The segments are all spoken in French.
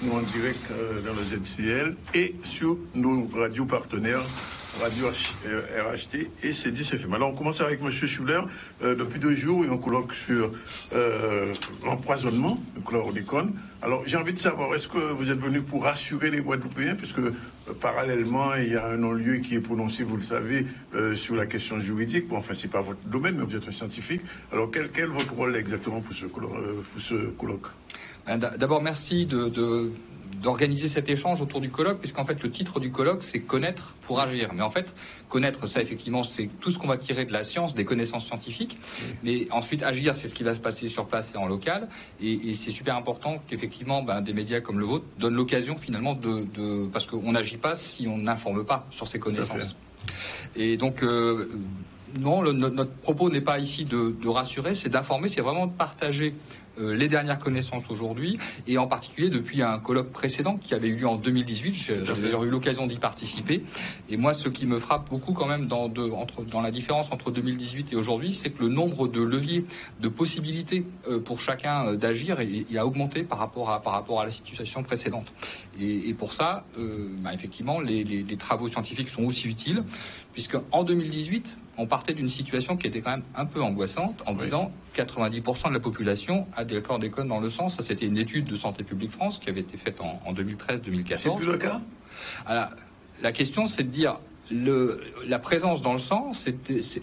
nous en direct dans le ZCL et sur nos radios partenaires, Radio RHT et C10FM. Alors on commence avec M. Schuller. Depuis 2 jours, il y a un colloque sur l'empoisonnement, le chlordécone. Alors j'ai envie de savoir, est-ce que vous êtes venu pour rassurer les Guadeloupéens, puisque parallèlement, il y a un non-lieu qui est prononcé, vous le savez, sur la question juridique. Bon, enfin, c'est pas votre domaine, mais vous êtes un scientifique. Alors quel est votre rôle exactement pour ce colloque? D'abord, merci d'organiser cet échange autour du colloque, puisqu'en fait le titre du colloque c'est connaître pour agir. Mais en fait, connaître, ça effectivement c'est tout ce qu'on va tirer de la science, des connaissances scientifiques. Mais ensuite agir, c'est ce qui va se passer sur place et en local. Et c'est super important qu'effectivement des médias comme le vôtre donnent l'occasion finalement parce qu'on n'agit pas si on n'informe pas sur ces connaissances. Et donc non, notre propos n'est pas ici de rassurer, c'est d'informer, c'est vraiment de partager les dernières connaissances aujourd'hui, et en particulier depuis un colloque précédent qui avait eu lieu en 2018. J'avais d'ailleurs eu l'occasion d'y participer. Et moi, ce qui me frappe beaucoup quand même dans la différence entre 2018 et aujourd'hui, c'est que le nombre de leviers, de possibilités pour chacun d'agir a augmenté par rapport à la situation précédente. Et pour ça, effectivement, les travaux scientifiques sont aussi utiles, puisque en 2018, on partait d'une situation qui était quand même un peu angoissante en disant 90% de la population a des chlordécone dans le sang. Ça, c'était une étude de Santé publique France qui avait été faite en 2013-2014. C'est plus le cas ? Alors, la question, c'est de dire la présence dans le sang,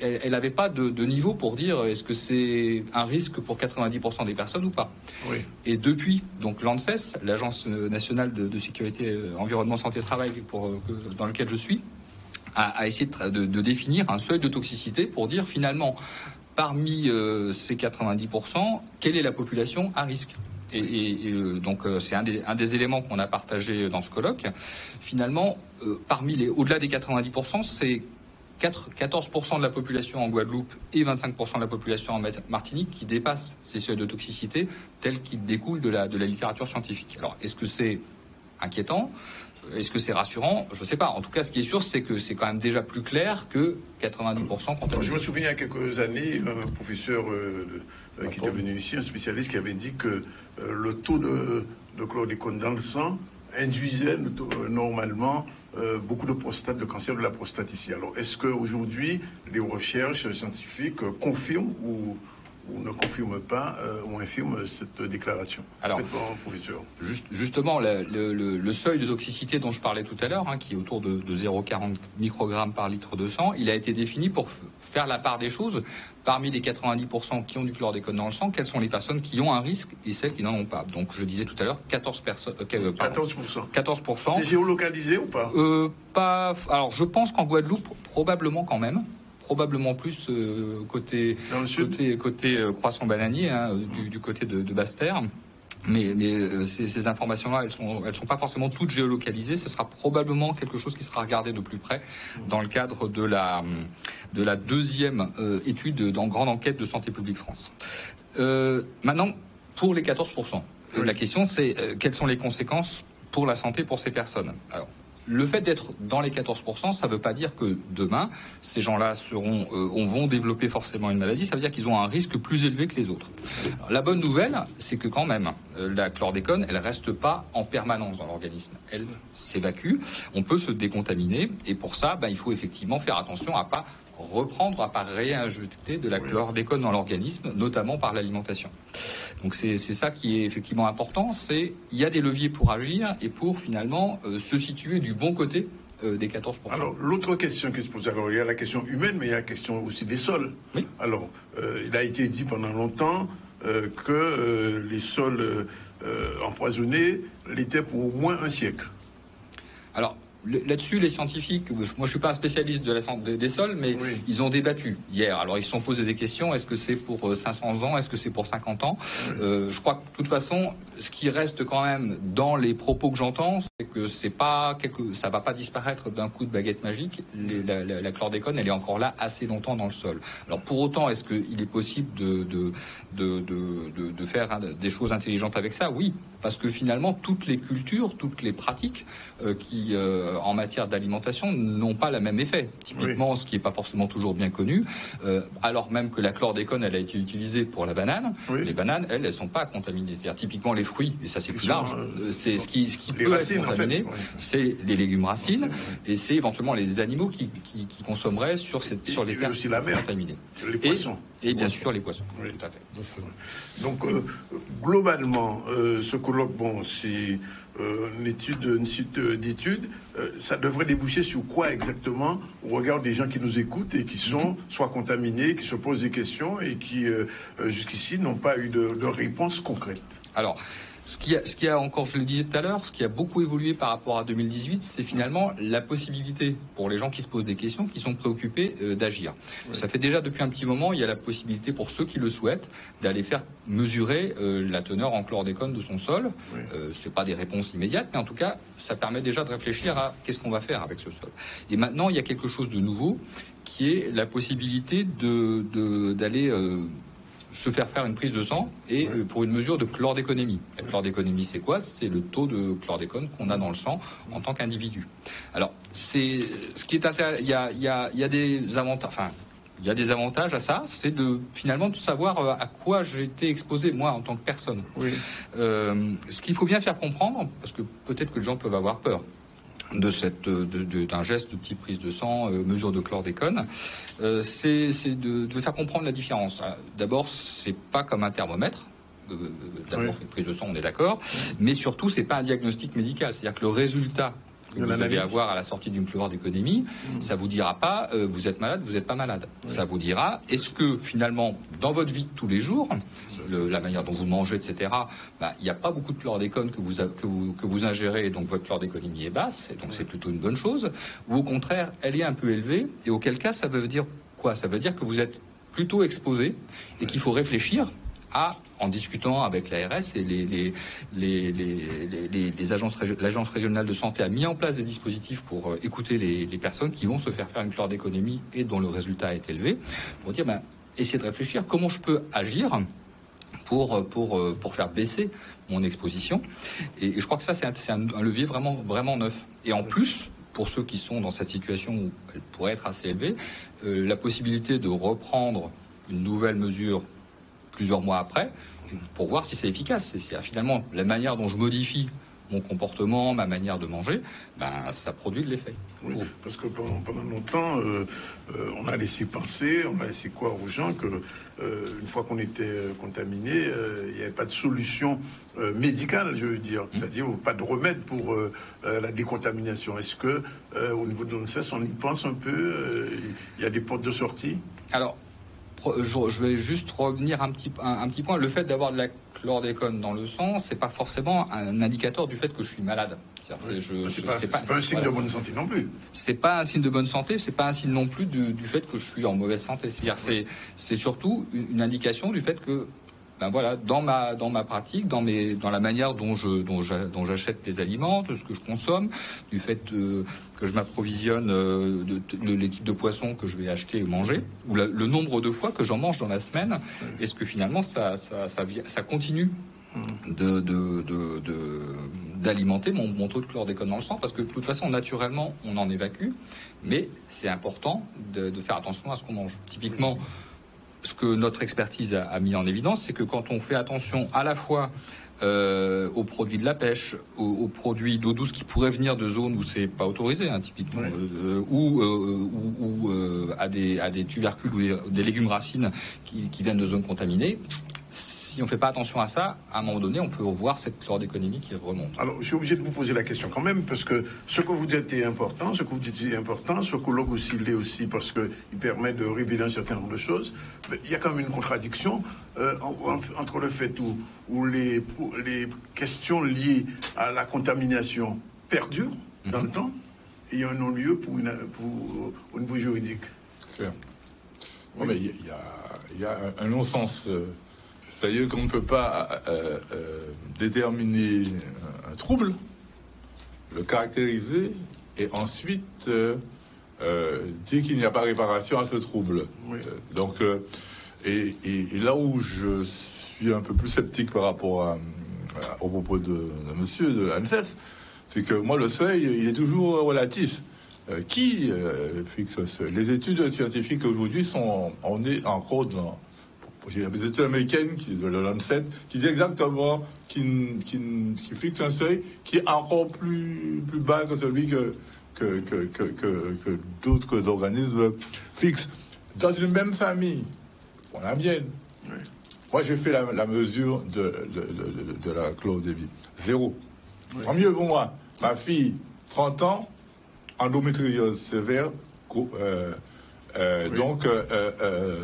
elle n'avait pas de niveau pour dire est-ce que c'est un risque pour 90% des personnes ou pas. Oui. Et depuis, donc l'ANSES, l'Agence nationale de sécurité environnement santé travail dans lequel je suis, a essayé de définir un seuil de toxicité pour dire finalement, parmi ces 90%, quelle est la population à risque. Donc c'est un des éléments qu'on a partagé dans ce colloque. Finalement, au-delà des 90%, c'est 14% de la population en Guadeloupe et 25% de la population en Martinique qui dépassent ces seuils de toxicité tels qu'ils découlent de la littérature scientifique. Alors, est-ce que c'est inquiétant ? Est-ce que c'est rassurant? Je ne sais pas. En tout cas, ce qui est sûr, c'est que c'est quand même déjà plus clair que 90% contaminé. Je me souviens, il y a quelques années, un professeur qui était venu ici, un spécialiste qui avait dit que le taux de chlordécone dans le sang induisait normalement beaucoup de cancer de la prostate ici. Alors, est-ce qu'aujourd'hui, les recherches scientifiques confirment ou ne confirme pas ou infirme cette déclaration? Alors, professeur. Justement, le seuil de toxicité dont je parlais tout à l'heure, qui est autour de 0,40 microgrammes par litre de sang, il a été défini pour faire la part des choses. Parmi les 90% qui ont du chlordécone dans le sang, quelles sont les personnes qui ont un risque et celles qui n'en ont pas? Donc, je disais tout à l'heure, 14%. 14%. C'est géolocalisé ou pas? Pas. Alors, je pense qu'en Guadeloupe, probablement quand même. Probablement plus côté Croissant Bananier, du côté de Basse-Terre. Mais ces informations-là, elles sont pas forcément toutes géolocalisées. Ce sera probablement quelque chose qui sera regardé de plus près dans le cadre de la deuxième étude dans grande enquête de Santé publique France. Maintenant, pour les 14%, la question c'est quelles sont les conséquences pour la santé pour ces personnes. Alors, le fait d'être dans les 14%, ça ne veut pas dire que demain, ces gens-là vont développer forcément une maladie. Ça veut dire qu'ils ont un risque plus élevé que les autres. Alors, la bonne nouvelle, c'est que quand même, la chlordécone, elle reste pas en permanence dans l'organisme. Elle s'évacue. On peut se décontaminer. Et pour ça, il faut effectivement faire attention à pas réinjecter de la chlordécone dans l'organisme, notamment par l'alimentation. Donc c'est ça qui est effectivement important, il y a des leviers pour agir et pour finalement se situer du bon côté des 14%. Alors l'autre question qui se pose, alors il y a la question humaine, mais il y a la question aussi des sols. Oui. Alors il a été dit pendant longtemps que les sols empoisonnés l'étaient pour au moins un siècle. Alors là-dessus, les scientifiques, moi je suis pas un spécialiste des sols, mais ils ont débattu hier. Alors ils se sont posé des questions, est-ce que c'est pour 500 ans, est-ce que c'est pour 50 ans Je crois que de toute façon, ce qui reste quand même dans les propos que j'entends, que ça va pas disparaître d'un coup de baguette magique. La chlordécone, elle est encore là assez longtemps dans le sol. Alors pour autant, est-ce qu'il est possible de faire des choses intelligentes avec ça? Oui, parce que finalement toutes les cultures, toutes les pratiques qui en matière d'alimentation n'ont pas le même effet. Typiquement, ce qui est pas forcément toujours bien connu, alors même que la chlordécone, elle a été utilisée pour la banane. Les bananes, elles sont pas contaminées. C'est-à-dire typiquement les fruits, et ça c'est plus large. C'est ce qui peut être contaminé, en fait, c'est les légumes racines, et c'est éventuellement les animaux qui consommeraient sur les terres aussi la mer, contaminées. Les poissons. Et bien sûr les poissons. Oui. Tout à fait. Donc globalement, ce colloque, c'est une suite d'études. Ça devrait déboucher sur quoi exactement au regard des gens qui nous écoutent et qui sont soit contaminés, qui se posent des questions et qui jusqu'ici n'ont pas eu de réponse concrète. Alors, ce qui a encore, je le disais tout à l'heure, ce qui a beaucoup évolué par rapport à 2018, c'est finalement la possibilité pour les gens qui se posent des questions, qui sont préoccupés, d'agir. Oui. Ça fait déjà depuis un petit moment, il y a la possibilité pour ceux qui le souhaitent d'aller faire mesurer la teneur en chlordécone de son sol. Oui. C'est pas des réponses immédiates, mais en tout cas, ça permet déjà de réfléchir à qu'est-ce qu'on va faire avec ce sol. Et maintenant, il y a quelque chose de nouveau qui est la possibilité d'aller se faire une prise de sang et pour une mesure de chlordéconémie. La chlordéconémie, c'est quoi? C'est le taux de chlordécone qu'on a dans le sang en tant qu'individu. Alors, c'est ce qui est intéressant. Il y a des avantages. Enfin, il y a des avantages à ça. C'est finalement de savoir à quoi j'ai été exposé moi en tant que personne. Oui. Ce qu'il faut bien faire comprendre, parce que peut-être que les gens peuvent avoir peur d'un geste de type prise de sang, mesure de chlordécone, c'est de faire comprendre la différence. D'abord, c'est pas comme un thermomètre. D'abord, une prise de sang, on est d'accord, mais surtout, c'est pas un diagnostic médical. C'est-à-dire que le résultat que vous allez avoir à la sortie d'une chlordéconémie, ça vous dira pas vous êtes malade, vous n'êtes pas malade. Ça vous dira est-ce que finalement dans votre vie de tous les jours, la manière dont vous mangez, etc., il n'y a pas beaucoup de chlordécone que vous ingérez, et donc votre chlordéconémie est basse, et donc c'est plutôt une bonne chose, ou au contraire elle est un peu élevée, et auquel cas ça veut dire quoi? Ça veut dire que vous êtes plutôt exposé et qu'il faut réfléchir en discutant avec l'ARS et l'agence régionale de santé a mis en place des dispositifs pour écouter les personnes qui vont se faire une chlordéconémie et dont le résultat est élevé, pour dire, essayer de réfléchir comment je peux agir pour faire baisser mon exposition. Et je crois que ça, c'est un levier vraiment, vraiment neuf. Et en plus, pour ceux qui sont dans cette situation où elle pourrait être assez élevée, la possibilité de reprendre une nouvelle mesure plusieurs mois après, pour voir si c'est efficace. C'est finalement la manière dont je modifie mon comportement, ma manière de manger, ça produit de l'effet. Oui, parce que pendant longtemps, on a laissé penser, on a laissé croire aux gens que une fois qu'on était contaminé, il n'y avait pas de solution médicale, je veux dire, c'est-à-dire pas de remède pour la décontamination. Est-ce que au niveau de l'ONSES, on y pense un peu? Il y a des portes de sortie? Alors, je vais juste revenir un petit point. Le fait d'avoir de la chlordécone dans le sang, c'est pas forcément un indicateur du fait que je suis malade. C'est pas un signe de bonne santé non plus. C'est pas un signe de bonne santé, c'est pas un signe non plus du fait que je suis en mauvaise santé. C'est surtout une indication du fait que dans ma pratique, dans la manière dont j'achète les aliments, de ce que je consomme, du fait que je m'approvisionne les types de poissons que je vais acheter ou manger, ou le nombre de fois que j'en mange dans la semaine, est-ce que finalement ça continue d'alimenter mon taux de chlordécone dans le sang, parce que de toute façon naturellement on en évacue, mais c'est important de faire attention à ce qu'on mange. Typiquement, ce que notre expertise a mis en évidence, c'est que quand on fait attention à la fois aux produits de la pêche, aux produits d'eau douce qui pourraient venir de zones où c'est pas autorisé, typiquement, ou à des tubercules ou des légumes racines qui viennent de zones contaminées. Si on ne fait pas attention à ça, à un moment donné, on peut voir cette chlordéconémie qui remonte. Alors, je suis obligé de vous poser la question quand même, parce que ce que vous dites est important, ce colloque aussi l'est aussi, parce qu'il permet de révéler un certain nombre de choses. Mais il y a quand même une contradiction entre le fait où les questions liées à la contamination perdurent dans le temps, et il y a un non-lieu au niveau juridique. Claire. Oui. Mais il y a un non-sens... C'est-à-dire qu'on ne peut pas déterminer un trouble le caractériser et ensuite dire qu'il n'y a pas réparation à ce trouble. Oui. Donc, et là où je suis un peu plus sceptique par rapport au propos de monsieur de l'ANSES, c'est que moi, le seuil, il est toujours relatif. Qui fixe ce seuil? Les études scientifiques aujourd'hui on est encore dans... Il y a des études américaines de l'ANSES qui disent exactement, qui fixent un seuil qui est encore plus bas que celui que d'autres organismes fixent. Dans une même famille, on la mienne. Oui. Moi, j'ai fait la mesure de la clause de vie. 0. Oui. Tant mieux pour moi. Ma fille, 30 ans, endométriose sévère, oui. Donc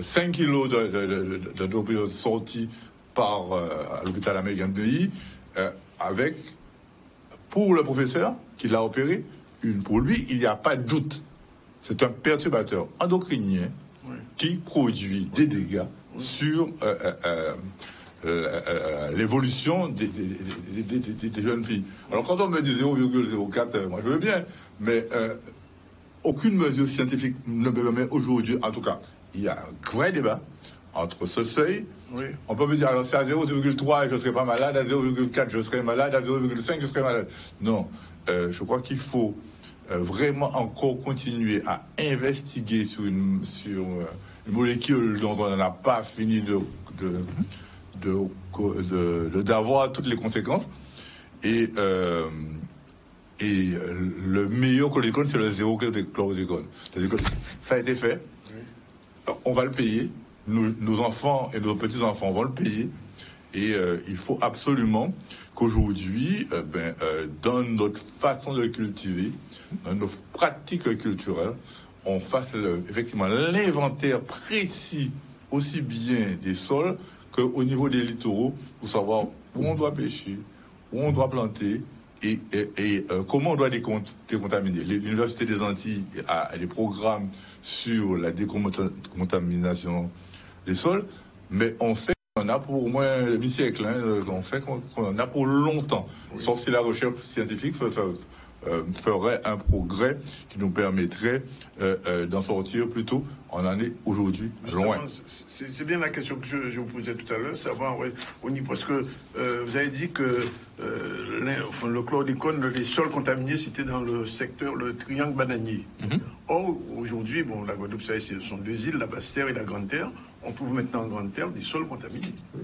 5 kilos d'endométriose sortis à l'hôpital américain de Neuilly, avec, pour le professeur qui l'a opéré, pour lui, il n'y a pas de doute. C'est un perturbateur endocrinien qui produit des dégâts sur l'évolution des jeunes filles. Alors quand on me dit 0,04, moi je veux bien, mais aucune mesure scientifique ne me permet aujourd'hui, en tout cas, il y a un vrai débat entre ce seuil. Oui. On peut me dire, alors c'est à 0,3 je ne serai pas malade, à 0,4 je serai malade, à 0,5 je serai malade. Non, je crois qu'il faut vraiment encore continuer à investiguer sur une molécule dont on n'a pas fini d'avoir toutes les conséquences. Et le meilleur chlordécone, c'est le 0 chlordécone. C'est-à-dire que ça a été fait, on va le payer, nos enfants et nos petits-enfants vont le payer, et il faut absolument qu'aujourd'hui, dans notre façon de cultiver, dans nos pratiques culturelles, on fasse effectivement l'inventaire précis, aussi bien des sols qu'au niveau des littoraux, pour savoir où on doit pêcher, où on doit planter, et comment on doit décontaminer. L'Université des Antilles a des programmes sur la décontamination des sols, mais on sait qu'on a pour au moins un demi-siècle, on sait qu'on en a pour longtemps, oui. Sauf si la recherche scientifique ferait un progrès qui nous permettrait d'en sortir plus tôt. On en est aujourd'hui loin. C'est bien la question que je vous posais tout à l'heure, savoir au niveau, parce que vous avez dit que le chlordécone, les sols contaminés, c'était dans le secteur, le triangle bananier. Mm-hmm. Or, aujourd'hui, la Guadeloupe, ce sont 2 îles, la Basse-Terre et la Grande-Terre. On trouve maintenant en Grande-Terre des sols contaminés. Oui.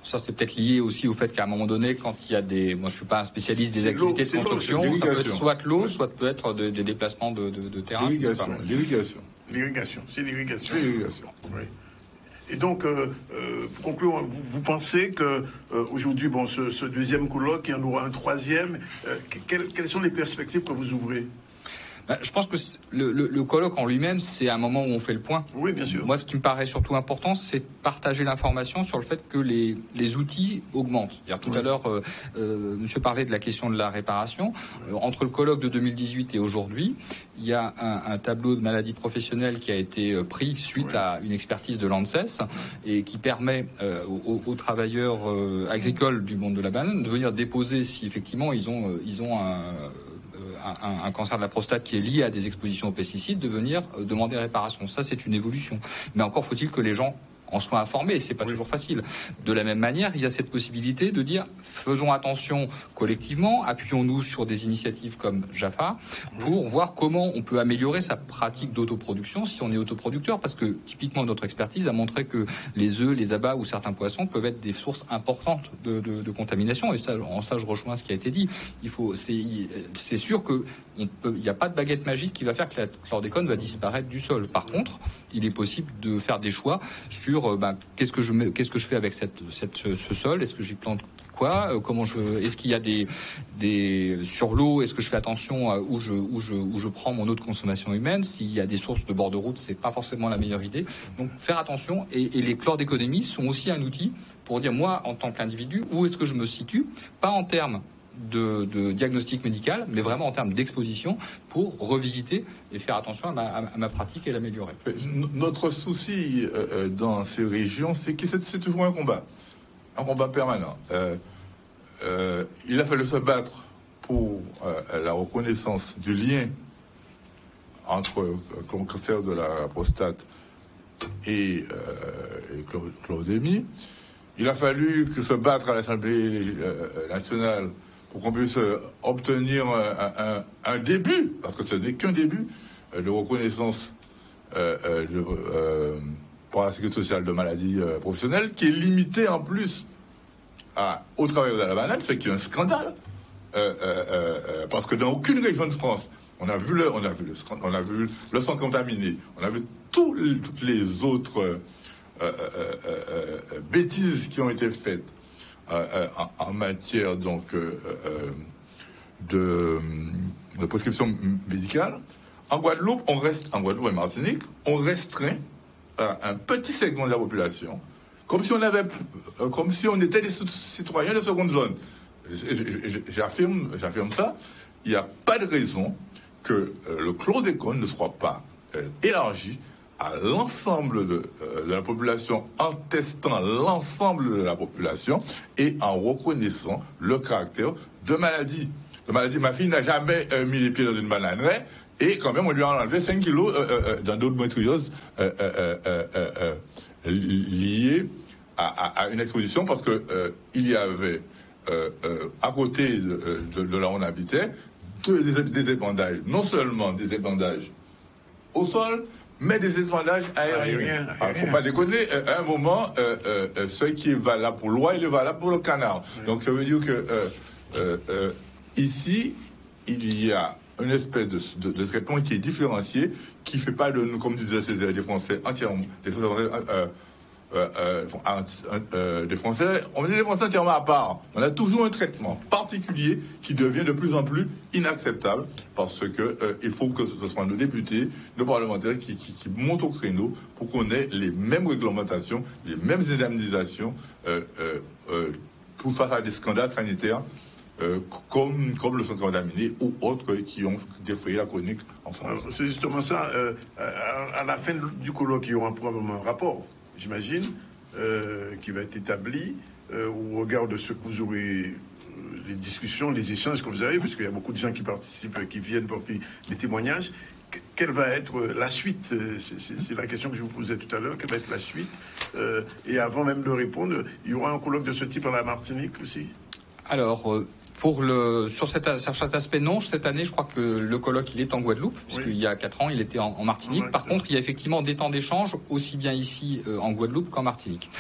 Ça, c'est peut-être lié aussi au fait qu'à un moment donné, quand il y a moi je suis pas un spécialiste des activités de construction, ça peut être soit l'eau, soit peut être des déplacements de terrain. L'irrigation, c'est l'irrigation. Oui. Et donc, pour conclure, vous pensez que aujourd'hui, ce deuxième colloque, il y en aura un troisième. Quelles sont les perspectives que vous ouvrez? Je pense que le colloque en lui-même, c'est un moment où on fait le point. Oui, bien sûr. Moi, ce qui me paraît surtout important, c'est partager l'information sur le fait que les outils augmentent. Tout à l'heure, monsieur parlait de la question de la réparation. Entre le colloque de 2018 et aujourd'hui, il y a un tableau de maladies professionnelles qui a été pris suite à une expertise de l'ANSES et qui permet aux travailleurs agricoles du monde de la banane de venir déposer si effectivement ils ont un cancer de la prostate qui est lié à des expositions aux pesticides, de venir demander réparation. Ça, c'est une évolution. Mais encore faut-il que les gens en soient informés, et c'est pas toujours facile. De la même manière, il y a cette possibilité de dire faisons attention collectivement, appuyons-nous sur des initiatives comme Jaffa pour voir comment on peut améliorer sa pratique d'autoproduction si on est autoproducteur, parce que typiquement notre expertise a montré que les œufs, les abats ou certains poissons peuvent être des sources importantes de contamination, et ça, en ça je rejoins ce qui a été dit. C'est sûr que il n'y a pas de baguette magique qui va faire que la chlordécone va disparaître du sol. Par contre, il est possible de faire des choix sur qu'est-ce que je fais avec ce sol, est-ce que j'y plante quoi, est-ce qu'il y a des sur l'eau, est-ce que je fais attention à où je prends mon eau de consommation humaine, s'il y a des sources de bord de route, c'est pas forcément la meilleure idée. Donc faire attention, et les chlordéconomies sont aussi un outil pour dire moi en tant qu'individu où est-ce que je me situe, pas en termes de diagnostic médical, mais vraiment en termes d'exposition pour revisiter et faire attention à ma pratique et l'améliorer. Notre souci dans ces régions, c'est que c'est toujours un combat permanent. Il a fallu se battre pour la reconnaissance du lien entre le cancer de la prostate et chlordémie. Il a fallu se battre à l'Assemblée nationale pour qu'on puisse obtenir un début, parce que ce n'est qu'un début, de reconnaissance par la sécurité sociale de maladies professionnelles, qui est limité en plus au travail de la banane, ce qui est un scandale, parce que dans aucune région de France, on a vu le sang contaminé, on a vu toutes les autres bêtises qui ont été faites en matière donc de prescription médicale. En Guadeloupe et Martinique, on restreint un petit segment de la population, comme si on était des citoyens de seconde zone. J'affirme ça. Il n'y a pas de raison que le chlordécone ne soit pas élargi à l'ensemble de la population, en testant l'ensemble de la population et en reconnaissant le caractère de maladie. Ma fille n'a jamais mis les pieds dans une bananerie, et quand même on lui a enlevé 5 kilos d'endométriose liée à une exposition, parce que il y avait à côté de là où on habitait des épandages, non seulement des épandages au sol, mais des épandages aériens. Il ne faut pas déconner, à un moment, ce qui est valable pour l'oie, il est valable pour le canard. Donc ça veut dire que ici, il y a une espèce de traitement qui est différencié, qui ne fait pas de nous, comme disaient des Français entièrement, des Français, on est des Français entièrement à part. On a toujours un traitement particulier qui devient de plus en plus inacceptable, parce que il faut que ce soit nos députés, nos parlementaires qui montent au créneau pour qu'on ait les mêmes réglementations, les mêmes indemnisations pour face à des scandales sanitaires comme le sang contaminé ou autres qui ont défrayé la chronique en France. C'est justement ça. À la fin du colloque, il y aura probablement un rapport, j'imagine, qui va être établi au regard de ce que vous aurez, les discussions, les échanges que vous avez, parce qu'il y a beaucoup de gens qui participent, qui viennent porter des témoignages. Quelle va être la suite? C'est la question que je vous posais tout à l'heure. Quelle va être la suite? Et avant même de répondre, il y aura un colloque de ce type à la Martinique aussi? Alors, sur cet aspect, non. Cette année, je crois que le colloque, il est en Guadeloupe, puisqu'il y a 4 ans, il était en Martinique. Par contre, il y a effectivement des temps d'échange, aussi bien ici en Guadeloupe qu'en Martinique.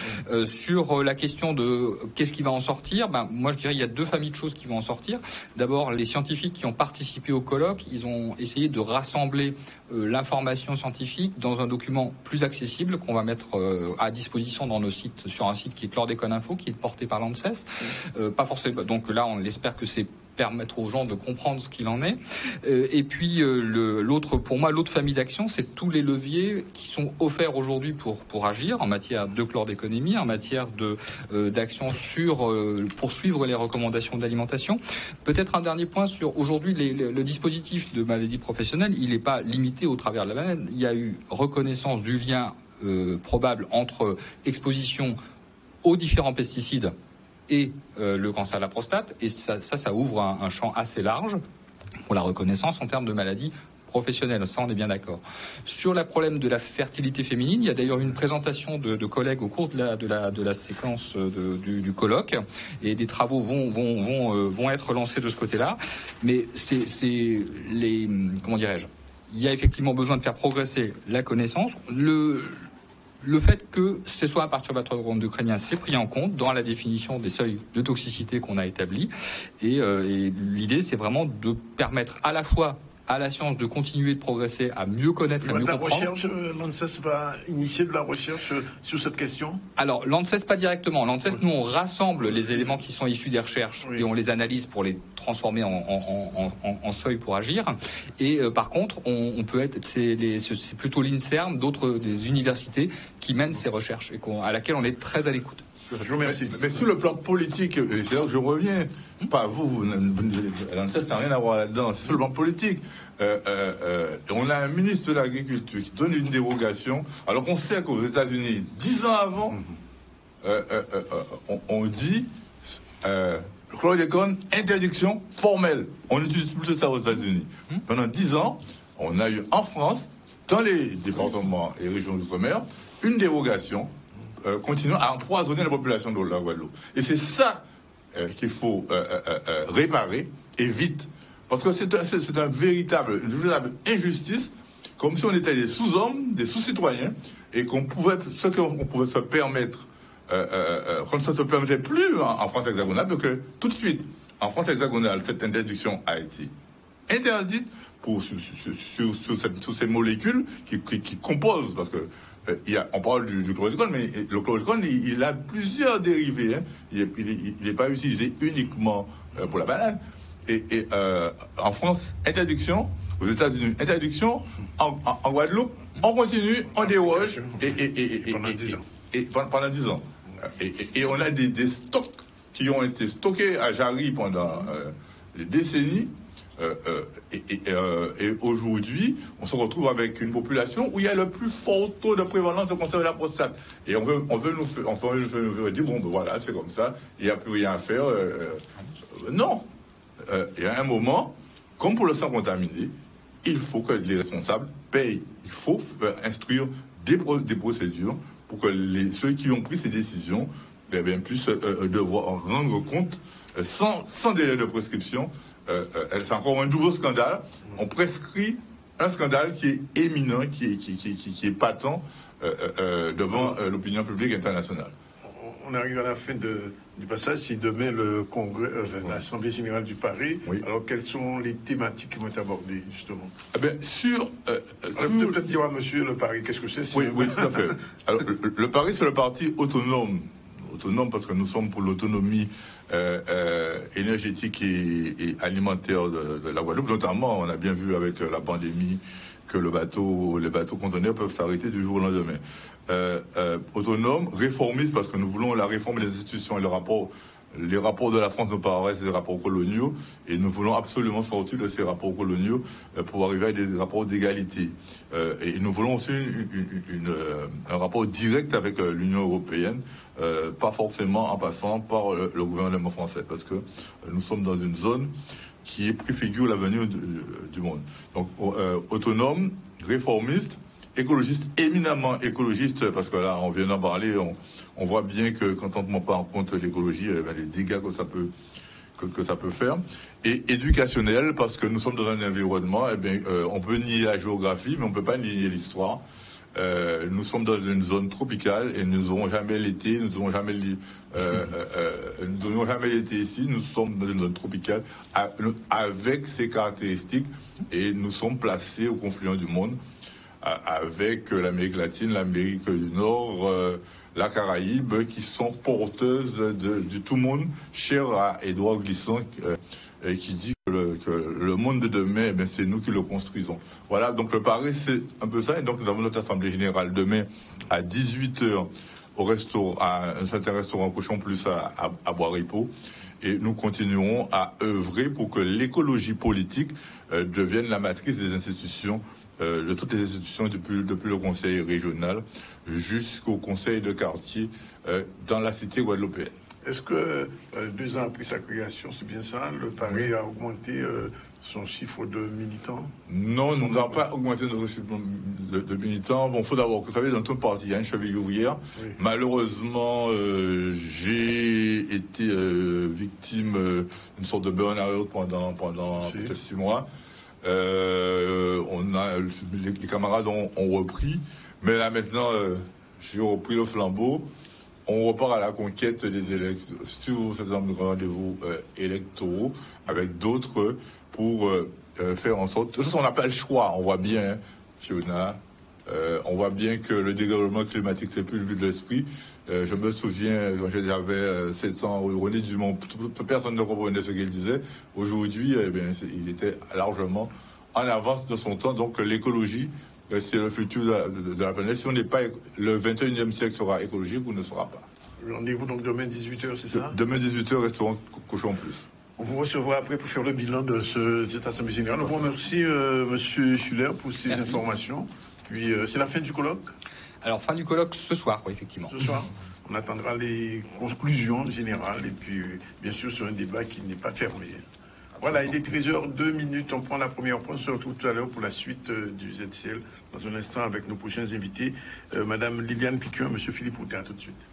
Sur la question de qu'est-ce qui va en sortir, moi je dirais il y a 2 familles de choses qui vont en sortir. D'abord, les scientifiques qui ont participé au colloque, ils ont essayé de rassembler l'information scientifique dans un document plus accessible qu'on va mettre à disposition dans nos sites, sur un site qui est Chlordécone Info, qui est porté par l'ANSES. Pas forcément. Donc là, on l'espère que c'est permettre aux gens de comprendre ce qu'il en est. Et puis l'autre famille d'actions, c'est tous les leviers qui sont offerts aujourd'hui pour agir en matière de chlordéconémie, en matière d'action pour suivre les recommandations d'alimentation. Peut-être un dernier point sur aujourd'hui le dispositif de maladie professionnelle, il n'est pas limité au travers de la banane. Il y a eu reconnaissance du lien probable entre exposition aux différents pesticides et le cancer de la prostate, et ça ouvre un champ assez large pour la reconnaissance en termes de maladies professionnelles. Ça, on est bien d'accord. Sur le problème de la fertilité féminine, il y a d'ailleurs une présentation de collègues au cours de la séquence du colloque, et des travaux vont être lancés de ce côté-là. Mais comment dirais-je, il y a effectivement besoin de faire progresser la connaissance. Le fait que ce soit un perturbateur endocrinien, c'est pris en compte dans la définition des seuils de toxicité qu'on a établis. Et l'idée, c'est vraiment de permettre à la fois à la science de continuer de progresser, à mieux connaître et mieux comprendre. L'ANSES va initier de la recherche sur cette question? Alors, l'ANSES pas directement. L'ANSES, nous, on rassemble les éléments qui sont issus des recherches et on les analyse pour les transformer en seuil pour agir. Et par contre, on peut être, c'est plutôt l'INSERM, des universités qui mènent ces recherches et à laquelle on est très à l'écoute. Je vous remercie. Mais sur le plan politique, et c'est là que je reviens, pas vous l'ANSES n'a rien à voir là-dedans, c'est sur le plan politique. On a un ministre de l'Agriculture qui donne une dérogation, alors qu'on sait qu'aux États-Unis, 10 ans avant, on dit Le chlordécone, interdiction formelle. On n'utilise plus ça aux États-Unis. Pendant 10 ans, on a eu en France, dans les départements et régions d'outre-mer, une dérogation continuant à empoisonner la population de la Guadeloupe. Et c'est ça qu'il faut réparer, et vite. Parce que c'est une véritable injustice, comme si on était des sous-hommes, des sous-citoyens, et qu'on pouvait se permettre, qu'on ne se permettait plus en France hexagonale, parce que tout de suite, en France hexagonale, cette interdiction a été interdite sur ces molécules qui composent, parce que on parle du chlordécone, mais le chlordécone, il a plusieurs dérivés. Hein. Il n'est pas utilisé uniquement pour la banane. Et en France, interdiction. Aux États-Unis, interdiction. En Guadeloupe, on continue, on déroge. Pendant 10 ans. Pendant 10 ans. Et on a des stocks qui ont été stockés à Jarry pendant des décennies. Et aujourd'hui, on se retrouve avec une population où il y a le plus fort taux de prévalence de cancer de la prostate. Et on veut nous faire dire, bon, ben voilà, c'est comme ça, il n'y a plus rien à faire. Non. Il y a un moment, comme pour le sang contaminé, il faut que les responsables payent. Il faut instruire des procédures pour que ceux qui ont pris ces décisions puissent devoir rendre compte sans délai de prescription. C'est encore un nouveau scandale. On prescrit un scandale qui est éminent, qui est patent devant l'opinion publique internationale. On arrive à la fin du passage. Si demain le Congrès, l'Assemblée générale du Paris, oui. Alors quelles sont les thématiques qui vont être abordées justement? Peut-être dire à Monsieur le Paris, qu'est-ce que c'est? Oui, tout à fait. Alors, le Paris, c'est le parti autonome parce que nous sommes pour l'autonomie énergétique et alimentaire de la Guadeloupe. Notamment, on a bien vu avec la pandémie que les bateaux conteneurs peuvent s'arrêter du jour au lendemain. Autonome, réformiste, parce que nous voulons la réforme des institutions et les rapports de la France nous paraissent des rapports coloniaux, et nous voulons absolument sortir de ces rapports coloniaux pour arriver à des rapports d'égalité. Et nous voulons aussi un rapport direct avec l'Union européenne, pas forcément en passant par le gouvernement français, parce que nous sommes dans une zone qui préfigure l'avenir du monde. Donc autonome, réformiste, écologiste, éminemment écologiste, parce que là, on vient d'en parler, on voit bien que quand on ne prend pas en compte l'écologie, les dégâts que ça peut faire. Et éducationnel, parce que nous sommes dans un environnement, on peut nier la géographie, mais on ne peut pas nier l'histoire. Nous sommes dans une zone tropicale et nous n'aurons jamais l'été, nous n'aurons jamais l'été ici. Nous sommes dans une zone tropicale avec ses caractéristiques, et nous sommes placés au confluent du monde, avec l'Amérique latine, l'Amérique du Nord, la Caraïbe, qui sont porteuses du tout monde, cher à Édouard Glissant, qui dit que le monde de demain, c'est nous qui le construisons. Voilà, donc le Paris, c'est un peu ça. Et donc nous avons notre Assemblée Générale demain à 18h à un certain restaurant Cochon Plus à Bois-Ripeau. Et nous continuerons à œuvrer pour que l'écologie politique devienne la matrice des institutions, de toutes les institutions, depuis le conseil régional jusqu'au conseil de quartier dans la cité guadeloupéenne. Est-ce que 2 ans après sa création, c'est bien ça, le Paris a augmenté son chiffre de militants? Non, nous n'avons pas augmenté notre chiffre de militants. Bon, il faut d'abord, vous savez, dans toute partie, il y a une cheville ouvrière. Oui. Malheureusement, j'ai été victime d'une sorte de burn-out pendant peut-être 6 mois. Les camarades ont repris, mais là maintenant, j'ai repris le flambeau. On repart à la conquête des élections sur cet rendez-vous électoraux avec d'autres pour faire en sorte. De toute façon, on n'a pas le choix. On voit bien, hein, Fiona, on voit bien que le dérèglement climatique, c'est plus le but de l'esprit. Je me souviens, quand j'avais 7 ans, René Dumont, personne ne comprenait ce qu'il disait. Aujourd'hui, il était largement en avance de son temps. Donc l'écologie, c'est le futur de la planète. Si on n'est pas, le 21e siècle sera écologique ou ne sera pas. Rendez-vous donc demain 18h, c'est ça? Demain 18h, restaurant Cochon Plus. On vous recevra après pour faire le bilan de cette Assemblée Générale. On vous remercie, Monsieur Schuller, pour ces informations. Puis, c'est la fin du colloque? Alors, fin du colloque ce soir, oui, effectivement. Ce soir. On attendra les conclusions générales et puis, bien sûr, sur un débat qui n'est pas fermé. Voilà, il est 13h02. On prend la première pause. On se retrouve tout à l'heure pour la suite du ZCL. Dans un instant, avec nos prochains invités, Madame Liliane Piqueur, Monsieur Philippe Routin. À tout de suite.